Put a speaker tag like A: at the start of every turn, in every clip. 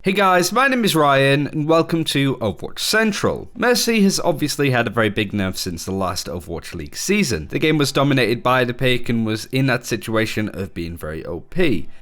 A: Hey guys, my name is Ryan and welcome to Overwatch Central. Mercy has obviously had a very big nerf since the last Overwatch League season. The game was dominated by the pick and was in that situation of being very OP.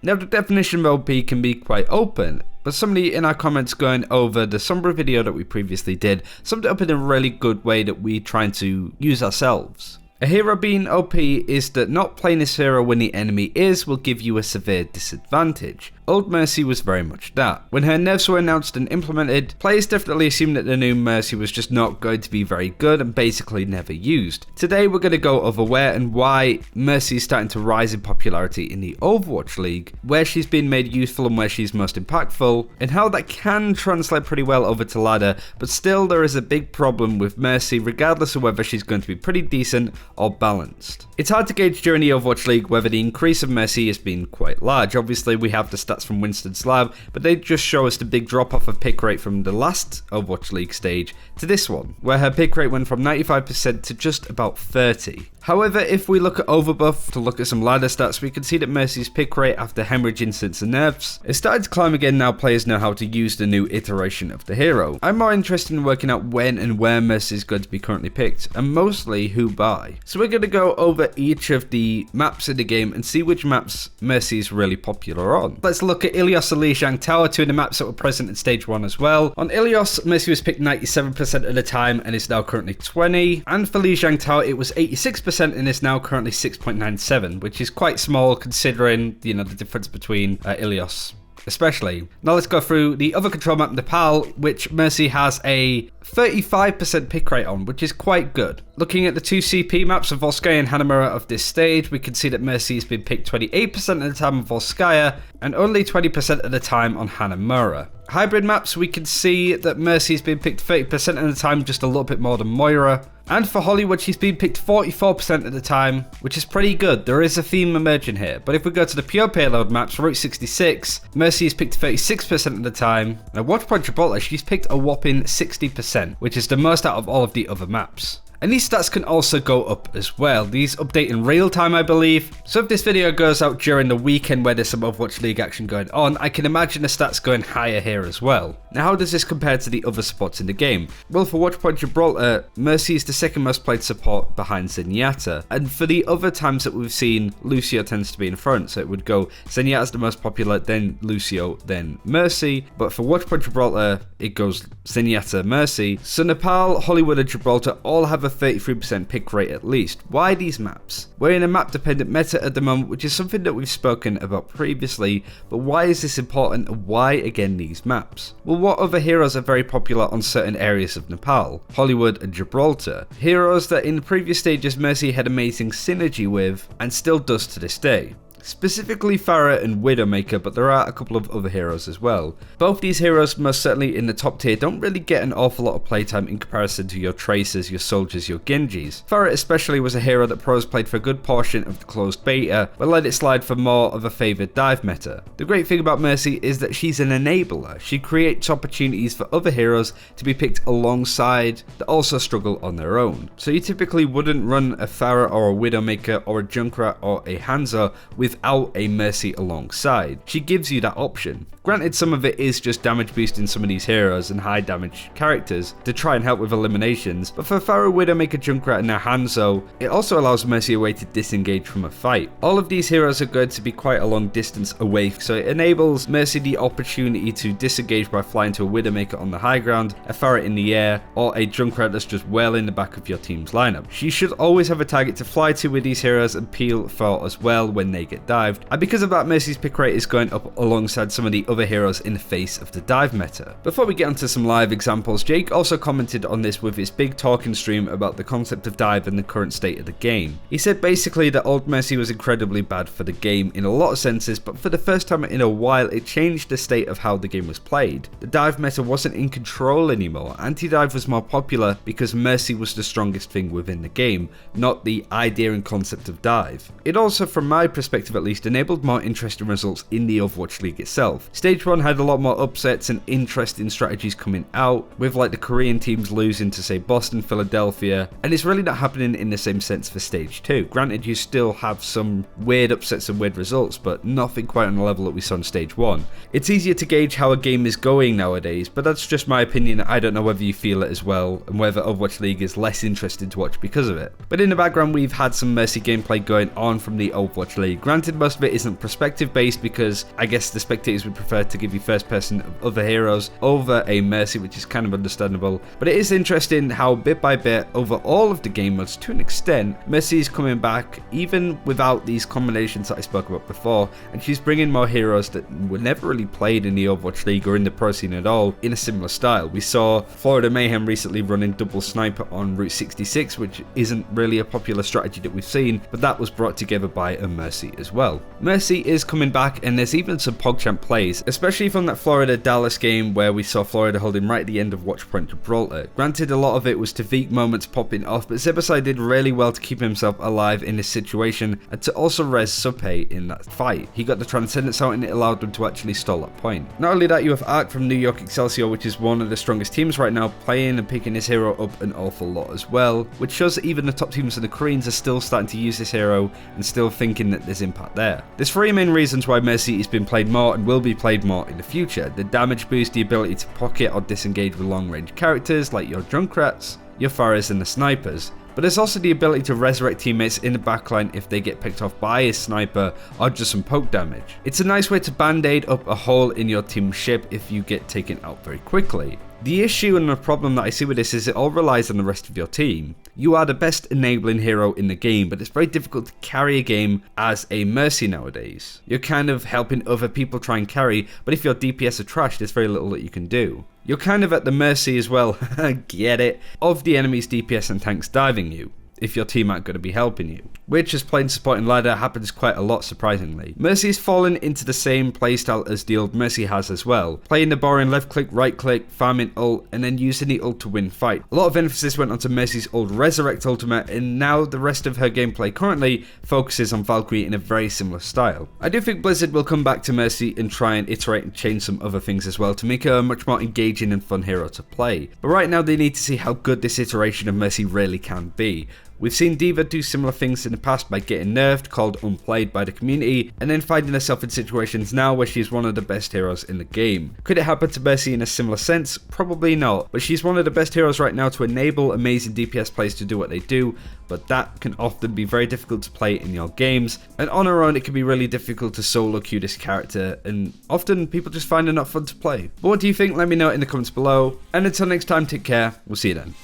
A: Now the definition of OP can be quite open, but somebody in our comments going over the Sombra video that we previously did summed it up in a really good way that we trying to use ourselves. A hero being OP is that not playing this hero when the enemy is will give you a severe disadvantage. Old Mercy was very much that. When her nerfs were announced and implemented, players definitely assumed that the new Mercy was just not going to be very good and basically never used. Today we're going to go over where and why Mercy is starting to rise in popularity in the Overwatch League, where she's been made useful and where she's most impactful, and how that can translate pretty well over to ladder, but still there is a big problem with Mercy regardless of whether she's going to be pretty decent or balanced. It's hard to gauge during the Overwatch League whether the increase of Mercy has been quite large. Obviously we have the stats from Winston's lab, but they just show us the big drop off of pick rate from the last Overwatch League stage to this one, where her pick rate went from 95% to just about 30%. However, if we look at Overbuff to look at some ladder stats, we can see that Mercy's pick rate after hemorrhaging since the nerfs is starting to climb again now players know how to use the new iteration of the hero. I'm more interested in working out when and where Mercy is going to be currently picked, and mostly who by. So we're going to go over each of the maps in the game and see which maps Mercy is really popular on. Let's look at Ilios and Lijiang Tower, two of the maps that were present in stage 1 as well. On Ilios, Mercy was picked 97% of the time and is now currently 20%, and for Lijiang Tower it was 86% and is now currently 6.97, which is quite small considering, the difference between Ilios especially. Now let's go through the other control map, Nepal, which Mercy has a 35% pick rate on, which is quite good. Looking at the two CP maps of Volskaya and Hanamura of this stage, we can see that Mercy has been picked 28% of the time on Volskaya and only 20% of the time on Hanamura. Hybrid maps, we can see that Mercy has been picked 30% of the time, just a little bit more than Moira. And for Hollywood, she's been picked 44% of the time, which is pretty good. There is a theme emerging here. But if we go to the pure payload maps, Route 66, Mercy is picked 36% of the time. Now Watchpoint Gibraltar, she's picked a whopping 60%, which is the most out of all of the other maps. And these stats can also go up as well. These update in real time, I believe. So if this video goes out during the weekend where there's some Overwatch League action going on, I can imagine the stats going higher here as well. Now how does this compare to the other supports in the game? Well, for Watchpoint Gibraltar, Mercy is the second most played support behind Zenyatta. And for the other times that we've seen, Lucio tends to be in front. So it would go Zenyatta's the most popular, then Lucio, then Mercy. But for Watchpoint Gibraltar, it goes Zenyatta, Mercy. So Nepal, Hollywood and Gibraltar all have a 33% pick rate at least. Why these maps? We're in a map dependent meta at the moment, which is something that we've spoken about previously, but why is this important and why again these maps? Well, what other heroes are very popular on certain areas of Nepal? Hollywood and Gibraltar. Heroes that in previous stages Mercy had amazing synergy with and still does to this day. Specifically Pharah and Widowmaker, but there are a couple of other heroes as well. Both these heroes, most certainly in the top tier, don't really get an awful lot of playtime in comparison to your Tracers, your Soldiers, your Genjis. Pharah especially was a hero that pros played for a good portion of the closed beta, but let it slide for more of a favoured dive meta. The great thing about Mercy is that she's an enabler. She creates opportunities for other heroes to be picked alongside that also struggle on their own. So you typically wouldn't run a Pharah or a Widowmaker or a Junkrat or a Hanzo without a Mercy alongside. She gives you that option. Granted, some of it is just damage boosting some of these heroes and high damage characters to try and help with eliminations, but for Pharah, Widowmaker, Junkrat and now Hanzo, it also allows Mercy a way to disengage from a fight. All of these heroes are going to be quite a long distance away, so it enables Mercy the opportunity to disengage by flying to a Widowmaker on the high ground, a Pharah in the air, or a Junkrat that's just well in the back of your team's lineup. She should always have a target to fly to with these heroes and peel for as well when they get dived, and because of that, Mercy's pick rate is going up alongside some of the other heroes in the face of the dive meta. Before we get onto some live examples, Jake also commented on this with his big talking stream about the concept of dive and the current state of the game. He said basically that old Mercy was incredibly bad for the game in a lot of senses, but for the first time in a while it changed the state of how the game was played. The dive meta wasn't in control anymore. Anti-dive was more popular because Mercy was the strongest thing within the game, not the idea and concept of dive. It also, from my perspective, perspective at least, enabled more interesting results in the Overwatch League itself. Stage 1 had a lot more upsets and interesting strategies coming out, with like the Korean teams losing to say Boston, Philadelphia, and it's really not happening in the same sense for Stage 2. Granted, you still have some weird upsets and weird results, but nothing quite on the level that we saw in Stage 1. It's easier to gauge how a game is going nowadays, but that's just my opinion. I don't know whether you feel it as well, and whether Overwatch League is less interesting to watch because of it. But in the background, we've had some Mercy gameplay going on from the Overwatch League. Granted, most of it isn't perspective based because I guess the spectators would prefer to give you first person of other heroes over a Mercy, which is kind of understandable. But it is interesting how bit by bit over all of the game modes, to an extent, Mercy is coming back even without these combinations that I spoke about before, and she's bringing more heroes that were never really played in the Overwatch League or in the pro scene at all in a similar style. We saw Florida Mayhem recently running double sniper on Route 66, which isn't really a popular strategy that we've seen, but that was brought together by a Mercy as well. Mercy is coming back, and there's even some PogChamp plays, especially from that Florida-Dallas game where we saw Florida holding right at the end of Watchpoint Gibraltar. Granted, a lot of it was Tavik moments popping off, but Zebasai did really well to keep himself alive in this situation and to also res Subhei in that fight. He got the Transcendence out and it allowed him to actually stall that point. Not only that, you have Arc from New York Excelsior, which is one of the strongest teams right now, playing and picking his hero up an awful lot as well, which shows that even the top teams in the Koreans are still starting to use this hero and still thinking that there's impact there. There's three main reasons why Mercy has been played more and will be played more in the future: the damage boost, the ability to pocket or disengage with long range characters like your Junkrats, your Pharahs and the Snipers. But there's also the ability to resurrect teammates in the backline if they get picked off by a sniper or just some poke damage. It's a nice way to band-aid up a hole in your team's ship if you get taken out very quickly. The issue and the problem that I see with this is it all relies on the rest of your team. You are the best enabling hero in the game, but it's very difficult to carry a game as a Mercy nowadays. You're kind of helping other people try and carry, but if your DPS are trash, there's very little that you can do. You're kind of at the mercy as well, get it, of the enemy's DPS and tanks diving you, if your team aren't going to be helping you, which as playing support and ladder happens quite a lot surprisingly. Mercy has fallen into the same playstyle as the old Mercy has as well, playing the boring left click, right click, farming ult, and then using the ult to win fight. A lot of emphasis went onto Mercy's old Resurrect ultimate, and now the rest of her gameplay currently focuses on Valkyrie in a very similar style. I do think Blizzard will come back to Mercy and try and iterate and change some other things as well to make her a much more engaging and fun hero to play, but right now they need to see how good this iteration of Mercy really can be. We've seen D.Va do similar things in the past by getting nerfed, called unplayed by the community, and then finding herself in situations now where she's one of the best heroes in the game. Could it happen to Mercy in a similar sense? Probably not, but she's one of the best heroes right now to enable amazing DPS players to do what they do, but that can often be very difficult to play in your games, and on her own it can be really difficult to solo queue this character, and often people just find her not fun to play. But what do you think? Let me know in the comments below, and until next time, take care, we'll see you then.